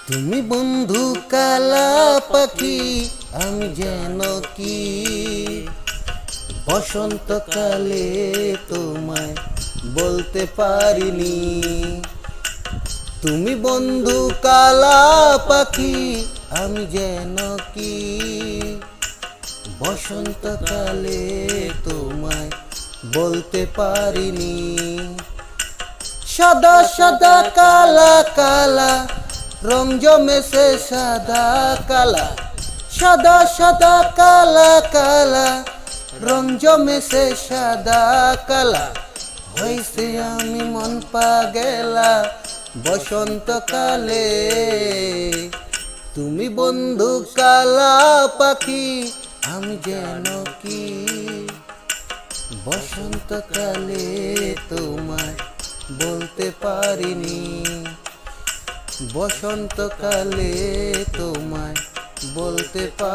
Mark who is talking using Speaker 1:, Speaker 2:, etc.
Speaker 1: তুমি বন্ধু কালা পাখি, আমি যেন কি বসন্তকালে তোমায় বলতে পারিনি। তুমি বন্ধু কালা পাখি, আমি যেন কি বসন্তকালে তোমায় বলতে পারিনি। সাদা সাদা কালা কালা রং জমেছে সাদা কালা, সাদা সাদা কালা কালা রং জমেছে সাদা কালা। হয়েছে আমি মন পাগেলা বসন্তকালে। তুমি বন্ধু কালা পাখি, আমি যেন কি বসন্তকালে তোমায় বলতে পারিনি। বসন্তকালে তোমায় বলতে পারি।